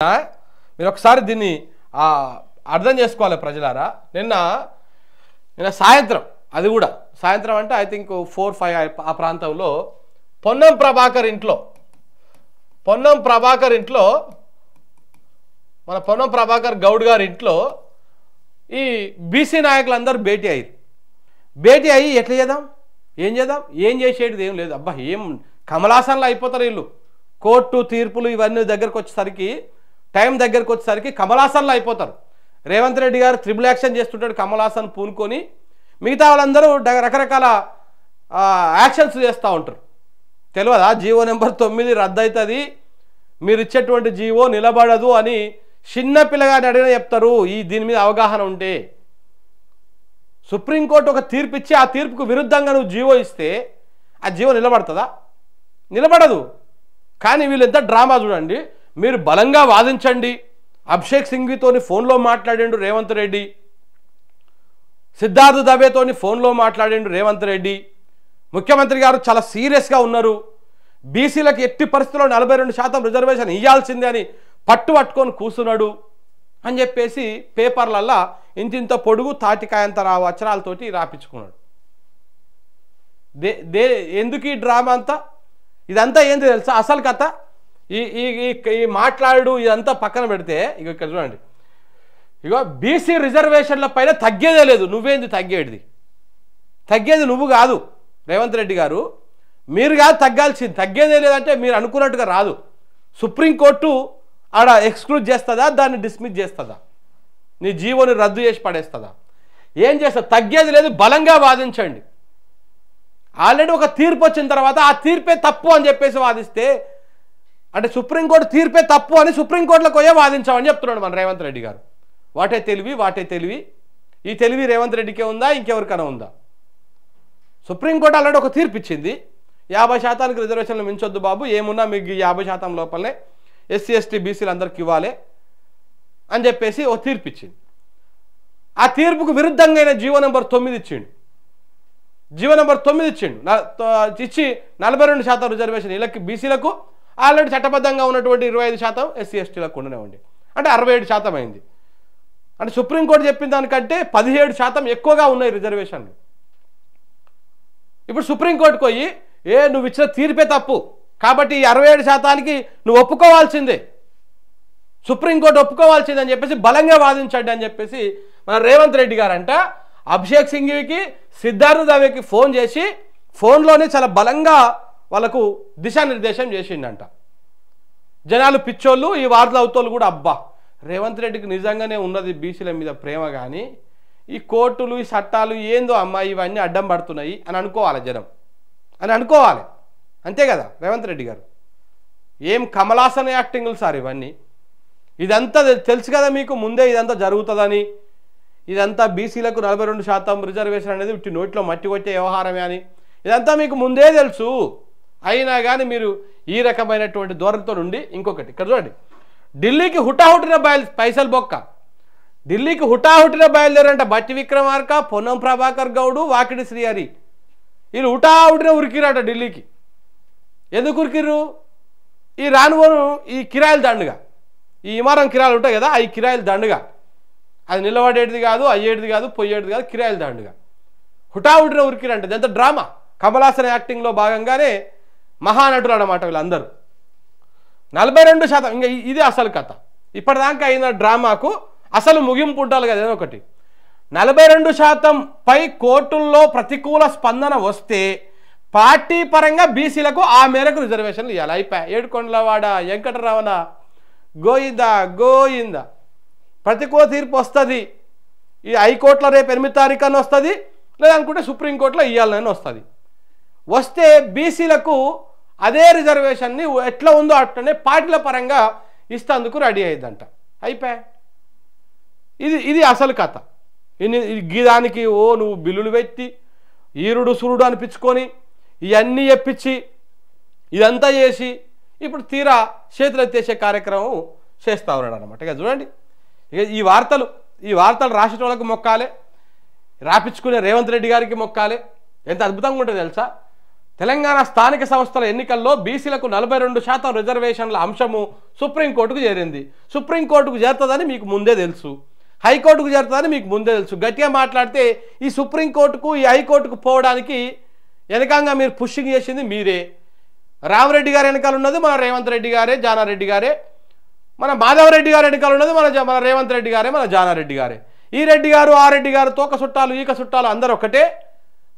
మీరు ఒకసారి దీన్ని అర్థం చేసుకోవాలి ప్రజలారా. నిన్న సాయంత్రం, అది కూడా సాయంత్రం అంటే ఐ థింక్ 4-5 ఆ ప్రాంతంలో పొన్నం ప్రభాకర్ ఇంట్లో మన పొన్నం ప్రభాకర్ గౌడ్ గారి ఇంట్లో ఈ బీసీ నాయకులందరూ భేటీ అయ్యి ఎట్లా చేద్దాం, ఏం చేసేది ఏం లేదు. అబ్బా ఏం కమలాసన్లో అయిపోతారు వీళ్ళు. కోర్టు తీర్పులు ఇవన్నీ టైం దగ్గరకు వచ్చేసరికి కమలాసన్లో అయిపోతారు. రేవంత్ రెడ్డి గారు త్రిబుల్ యాక్షన్ చేస్తుంటాడు, కమలాసన్ పూనుకొని. మిగతా వాళ్ళందరూ రకరకాల యాక్షన్స్ చేస్తూ ఉంటారు. తెలియదా జీవో నెంబర్ 9 రద్దు అవుతుంది, మీరు ఇచ్చేటువంటి జీవో నిలబడదు అని చిన్న పిల్లగాని అడిగిన చెప్తారు. దీని మీద అవగాహన ఉంటే సుప్రీంకోర్టు ఒక తీర్పు ఇచ్చి ఆ తీర్పుకు విరుద్ధంగా నువ్వు జీవో ఇస్తే ఆ జీవో నిలబడుతుందా? నిలబడదు. కానీ వీళ్ళు ఎంత డ్రామా చూడండి. మీరు బలంగా వాదించండి. అభిషేక్ సింఘ్వితోని ఫోన్లో మాట్లాడిండు రేవంత్ రెడ్డి, సిద్ధార్థ దవేతోని ఫోన్లో మాట్లాడిండు రేవంత్ రెడ్డి. ముఖ్యమంత్రి గారు చాలా సీరియస్గా ఉన్నారు. బీసీలకు ఎట్టి పరిస్థితుల్లో 42% రిజర్వేషన్ ఇవ్వాల్సిందే అని పట్టుకొని కూర్చున్నాడు అని చెప్పేసి పేపర్లల్లా ఇంత పొడుగు తాటికాయంత అక్షరాలతోటి రాపించుకున్నాడు. ఎందుకు ఈ డ్రామా అంతా? ఇదంతా ఏంది తెలుసా అసలు కథ? ఈ మాట్లాడు ఇదంతా పక్కన పెడితే ఇక్కడ చూడండి, బీసీ రిజర్వేషన్ల పైన తగ్గేదే లేదు. నువ్వేంది తగ్గేది నువ్వు కాదు రేవంత్ రెడ్డి గారు, మీరు కాదు తగ్గాల్సింది. తగ్గేదే లేదంటే మీరు అనుకున్నట్టుగా రాదు. సుప్రీంకోర్టు ఆడ ఎక్స్క్లూడ్ చేస్తుందా, దాన్ని డిస్మిస్ చేస్తుందా, నీ జీవోని రద్దు చేసి పడేస్తుందా, ఏం చేస్తుంది? తగ్గేది లేదు. బలంగా వాదించండి. ఆల్రెడీ ఒక తీర్పు వచ్చిన తర్వాత ఆ తీర్పే తప్పు అని చెప్పేసి వాదిస్తే, అంటే సుప్రీంకోర్టు తీర్పే తప్పు అని సుప్రీంకోర్టులోకి పోయే వాదించామని చెప్తున్నాడు మన రేవంత్ రెడ్డి గారు. వాటే తెలివి. ఈ తెలివి రేవంత్ రెడ్డికే ఉందా, ఇంకెవరికైనా ఉందా? సుప్రీంకోర్టు ఆల్రెడీ ఒక తీర్పు ఇచ్చింది. 50% రిజర్వేషన్లు మించొద్దు బాబు, ఏమున్నా మీకు 50% లోపలనే ఎస్సీ ఎస్టీ బీసీలు అందరికి ఇవ్వాలి అని చెప్పేసి ఓ తీర్పు ఇచ్చింది. ఆ తీర్పుకు విరుద్ధంగా జీవో నెంబర్ 9 ఇచ్చిండు. ఇచ్చి 42% రిజర్వేషన్ వీళ్ళకి బీసీలకు, ఆల్రెడీ చట్టబద్ధంగా ఉన్నటువంటి 25% ఎస్సీ ఎస్టీలకు ఉండనివ్వండి, అంటే 67% అయింది. అంటే సుప్రీంకోర్టు చెప్పిన దానికంటే 17% ఎక్కువగా ఉన్నాయి రిజర్వేషన్లు. ఇప్పుడు సుప్రీంకోర్టుకు పోయి నువ్వు ఇచ్చిన తీర్పే తప్పు కాబట్టి ఈ 67%కి నువ్వు ఒప్పుకోవాల్సిందే, సుప్రీంకోర్టు ఒప్పుకోవాల్సిందే అని చెప్పేసి బలంగా వాదించండి అని చెప్పేసి మన రేవంత్ రెడ్డి గారంట అభిషేక్ సింఘ్వికి, సిద్ధార్థ దవేకి ఫోన్ చేసి ఫోన్లోనే చాలా బలంగా వాళ్ళకు దిశానిర్దేశం చేసిండంట. జనాలు పిచ్చోళ్ళు, ఈ వార్తలు అవుతోళ్ళు కూడా అబ్బా రేవంత్ రెడ్డికి నిజంగానే ఉన్నది బీసీల మీద ప్రేమ, కానీ ఈ కోర్టులు ఈ చట్టాలు ఏందో అమ్మా ఇవన్నీ అడ్డం పడుతున్నాయి అని అనుకోవాలి జనం, అని అనుకోవాలి. అంతే కదా రేవంత్ రెడ్డి గారు? ఏం కమలాసన యాక్టింగ్లు సార్ ఇవన్నీ. ఇదంతా తెలుసు కదా మీకు ముందే ఇదంతా జరుగుతుందని. ఇదంతా బీసీలకు 42% రిజర్వేషన్ అనేది ఇట్టి నోట్లో మట్టి కొట్టే వ్యవహారమే అని ఇదంతా మీకు ముందే తెలుసు. అయినా కానీ మీరు ఈ రకమైనటువంటి ధోరణితో నుండి. ఇంకొకటి ఇక్కడ చూడండి, ఢిల్లీకి హుటాహుటిన పైసలు బొక్క. ఢిల్లీకి హుటాహుటిన బయలుదేరంట బట్టి విక్రమార్క, పొన్నం ప్రభాకర్ గౌడు, వాకిడి శ్రీహరి. వీళ్ళు హుటాహుటిన ఉరికిరాట ఢిల్లీకి. ఎందుకు ఉరికిర్రు? ఈ రానువను ఈ కిరాయిల దండుగా, ఈ విమానం కిరాయిలు ఉంటాయి కదా, ఈ కిరాయిల దండుగా. అది నిలబడేది కాదు, అయ్యేది కాదు, పోయేది కాదు, కిరాయిల దండుగా హుటాహుటిన ఉరికిరంట. ఎంత డ్రామా! కమలాసన్ యాక్టింగ్లో భాగంగానే మహానటులు అన్నమాట వీళ్ళందరూ. 42%, ఇంకా ఇది అసలు కథ. ఇప్పటిదాకా అయిన డ్రామాకు అసలు ముగింపు ఉండాలి కదా ఒకటి. 42% పై కోర్టుల్లో ప్రతికూల స్పందన వస్తే పార్టీ పరంగా బీసీలకు ఆ మేరకు రిజర్వేషన్లు ఇవ్వాలి. అయిపోయా. ఏడుకొండలవాడ, వెంకటరమణ, గోయిందా ప్రతికూల తీర్పు వస్తుంది. ఈ హైకోర్టులో రేపు 8 తారీఖున వస్తుంది, లేదనుకుంటే సుప్రీంకోర్టులో ఇవ్వాలని వస్తుంది. వస్తే బీసీలకు అదే రిజర్వేషన్ని ఎట్లా ఉందో అట్లనే పార్టీల పరంగా ఇస్తేందుకు రెడీ అయ్యిందంట. అయిపోయా. ఇది అసలు కథ. గీదానికి నువ్వు బిల్లులు పెట్టి ఈరుడు సురుడు అనిపించుకొని ఇవన్నీ చెప్పించి ఇదంతా చేసి ఇప్పుడు తీరా చేతులు ఎత్తేసే కార్యక్రమం చేస్తూ ఉన్నాడు అనమాట. ఇక చూడండి, ఇక ఈ వార్తలు రాసిన వాళ్ళకి మొక్కాలే, రాపించుకునే రేవంత్ రెడ్డి గారికి మొక్కాలే. ఎంత అద్భుతంగా ఉంటుంది తెలుసా? తెలంగాణ స్థానిక సంస్థల ఎన్నికల్లో బీసీలకు 42% రిజర్వేషన్ల అంశము సుప్రీంకోర్టుకు చేరింది. సుప్రీంకోర్టుకు చేరుతుందని మీకు ముందే తెలుసు, హైకోర్టుకు చేరుతుందని మీకు ముందే తెలుసు. గట్టిగా మాట్లాడితే ఈ సుప్రీంకోర్టుకు ఈ హైకోర్టుకు పోవడానికి వెనకంగా మీరు పుషింగ్ చేసింది మీరే. రామరెడ్డి గారి వెనకాల ఉన్నది మన రేవంత్ రెడ్డి గారే, జానారెడ్డి గారే. మన మాధవరెడ్డి గారి వెనకాల ఉన్నది మన రేవంత్ రెడ్డి గారే, మన జానారెడ్డి గారే. ఈ రెడ్డి గారు ఆ రెడ్డి గారు తోక చుట్టాలు ఈక చుట్టాలు అందరూ ఒకటే.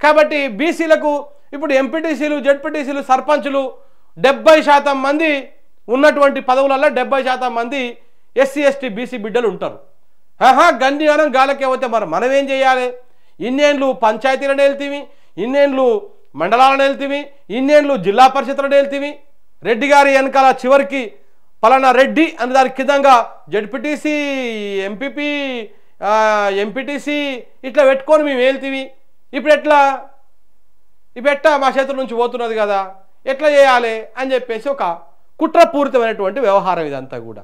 కాబట్టి బీసీలకు ఇప్పుడు ఎంపీటీసీలు, జెడ్పీటీసీలు, సర్పంచులు 70% మంది ఉన్నటువంటి పదవులలో 70% మంది ఎస్సీ ఎస్టీ బీసీ బిడ్డలు ఉంటారు. గండిగానం గాలకే పోతే మనం ఏం చేయాలి? ఇన్నేళ్ళు పంచాయతీలను వెళ్తీవి, ఇన్నేళ్ళు మండలాలను వెళ్తీవి, ఇన్నేళ్ళు జిల్లా పరిషత్లను వెళ్తీవి. రెడ్డి గారి వెనకాల చివరికి పలానా రెడ్డి అని దాని కిందంగా జెడ్పీటీసీ, ఎంపీపీ, ఎంపీటీసీ ఇట్లా పెట్టుకొని మేము వెళ్తీవి. ఇప్పుడు ఎట్లా మా చేతుల నుంచి పోతున్నది కదా, ఎట్లా చేయాలి అని చెప్పేసి ఒక కుట్రపూరితమైనటువంటి వ్యవహారం ఇదంతా కూడా.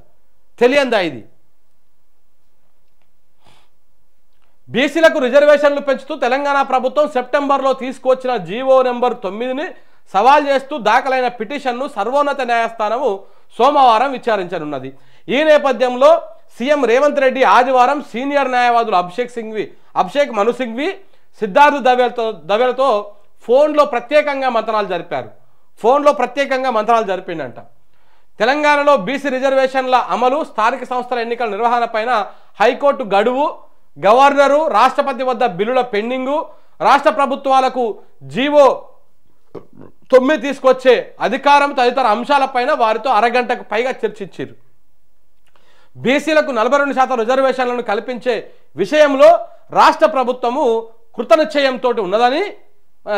తెలియందా ఇది? బీసీలకు రిజర్వేషన్లు పెంచుతూ తెలంగాణ ప్రభుత్వం సెప్టెంబర్లో తీసుకొచ్చిన జీవో నెంబర్ 9ని సవాల్ చేస్తూ దాఖలైన పిటిషన్ను సర్వోన్నత న్యాయస్థానము సోమవారం విచారించనున్నది. ఈ నేపథ్యంలో సీఎం రేవంత్ రెడ్డి ఆదివారం సీనియర్ న్యాయవాదులు అభిషేక్ మను సింఘ్వి, సిద్ధార్థ్ దవేలతో ఫోన్లో ప్రత్యేకంగా మంత్రాలు జరిపిండంట. తెలంగాణలో బీసీ రిజర్వేషన్ల అమలు, స్థానిక సంస్థల ఎన్నికల నిర్వహణపైన హైకోర్టు గడువు, గవర్నరు, రాష్ట్రపతి వద్ద బిల్లుల పెండింగు, రాష్ట్ర ప్రభుత్వాలకు జీవో 9 తీసుకొచ్చే అధికారం తదితర అంశాలపైన వారితో అరగంటకు పైగా చర్చించారు. బీసీలకు 42% రిజర్వేషన్లను కల్పించే విషయంలో రాష్ట్ర ప్రభుత్వము కృతనిశ్చయంతో ఉన్నదని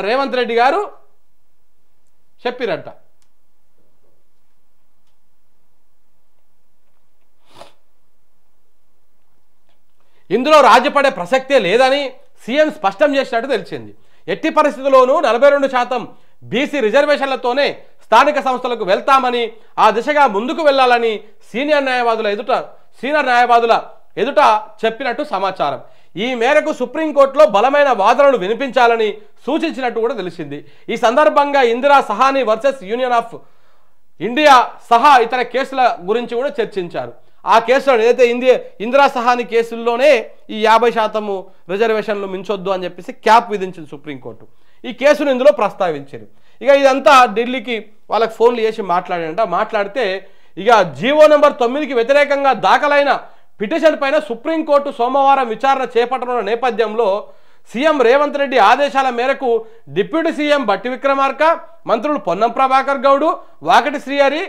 రేవంత్ రెడ్డి గారు చెప్పిరంట. ఇందులో రాజీపడే ప్రసక్తే లేదని సీఎం స్పష్టం చేసినట్టు తెలిసింది. ఎట్టి పరిస్థితుల్లోనూ 42% బీసీ రిజర్వేషన్లతోనే స్థానిక సంస్థలకు వెళ్తామని, ఆ దిశగా ముందుకు వెళ్లాలని సీనియర్ న్యాయవాదుల ఎదుట చెప్పినట్టు సమాచారం. ఈ మేరకు సుప్రీంకోర్టులో బలమైన వాదనలు వినిపించాలని సూచించినట్టు కూడా తెలిసింది. ఈ సందర్భంగా Indira Sahani versus Union of India సహా ఇతర కేసుల గురించి కూడా చర్చించారు. ఆ కేసులో ఏదైతే ఇందిరా సహాని కేసుల్లోనే ఈ 50% రిజర్వేషన్లు మించొద్దు అని చెప్పేసి క్యాప్ విధించింది సుప్రీంకోర్టు. ఈ కేసును ఇందులో ప్రస్తావించారు. ఇక ఇదంతా ఢిల్లీకి వాళ్ళకి ఫోన్లు చేసి మాట్లాడితే ఇక జీవో నెంబర్ 9కి వ్యతిరేకంగా దాఖలైన పిటిషన్ పైన సుప్రీంకోర్టు సోమవారం విచారణ చేపట్టనున్న నేపథ్యంలో సీఎం రేవంత్ రెడ్డి ఆదేశాల మేరకు డిప్యూటీ సీఎం బట్టి విక్రమార్క, మంత్రులు పొన్నం ప్రభాకర్ గౌడ్, వాకటి శ్రీహరి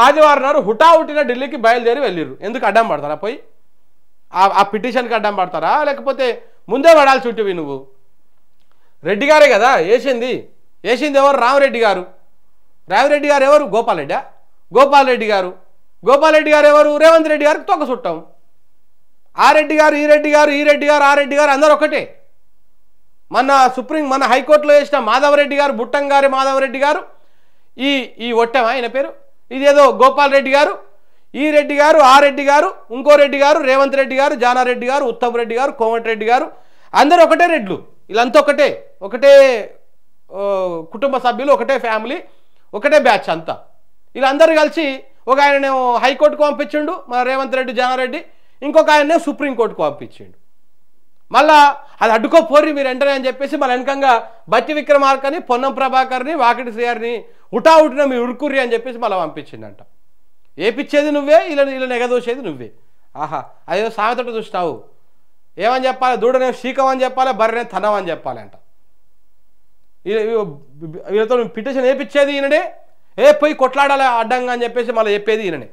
ఆదివారం నాడు హుటాహుటిన ఢిల్లీకి బయలుదేరి వెళ్ళిర్రు. ఎందుకు అడ్డం పడతారా? పోయి ఆ పిటిషన్కి అడ్డం పడతారా? లేకపోతే ముందే పడాల్సి ఉంటివి నువ్వు? రెడ్డి గారే కదా వేసింది ఎవరు? రామరెడ్డి గారు ఎవరు? గోపాల్ రెడ్డి గారు ఎవరు? రేవంత్ రెడ్డి గారికి తొక్క చుట్టాం. ఆ రెడ్డి గారు, ఈ రెడ్డి గారు, ఆ రెడ్డి గారు అందరూ ఒకటే. మన హైకోర్టులో వేసిన మాధవరెడ్డి గారు, బుట్టంగారి మాధవరెడ్డి గారు, ఈ ఒట్టమా ఆయన పేరు, ఇదేదో గోపాల్ రెడ్డి గారు, ఈ రెడ్డి గారు, ఆ రెడ్డి గారు, ఇంకో రెడ్డి గారు, రేవంత్ రెడ్డి గారు, జానారెడ్డి గారు, ఉత్తమ్ రెడ్డి గారు, కోమటిరెడ్డి గారు, అందరూ ఒకటే రెడ్లు. వీళ్ళంతా ఒకటే కుటుంబ సభ్యులు, ఒకటే ఫ్యామిలీ, ఒకటే బ్యాచ్ అంతా. వీళ్ళందరూ కలిసి ఒక ఆయననేమో హైకోర్టుకు పంపించిండు మన రేవంత్ రెడ్డి, జానారెడ్డి, ఇంకొక ఆయనే సుప్రీంకోర్టుకు పంపించిండు. మళ్ళా అది అడ్డుకోపోర్రి మీరు వెంటనే అని చెప్పేసి మన వెనకంగా బట్టి విక్రమార్కని, పొన్నం ప్రభాకర్ని, వాకిటి శ్రీహరిని హుటాహుటిన మీరు ఉరుకుర్రి అని చెప్పేసి మళ్ళీ పంపించిండంట. ఏపిచ్చేది నువ్వే, ఇలా ఎగదోసేది నువ్వే. ఆహా, అదేదో సామెతట చూసినావు. ఏమని చెప్పాలి? దూడనే శీకం అని చెప్పాలి, బర్రెనే తనం అని చెప్పాలి అంట. వీళ్ళతో పిటిషన్ ఏపిచ్చేది ఈయననే, పోయి కొట్లాడాలి అడ్డంగా అని చెప్పేసి మళ్ళీ చెప్పేది ఈయననే.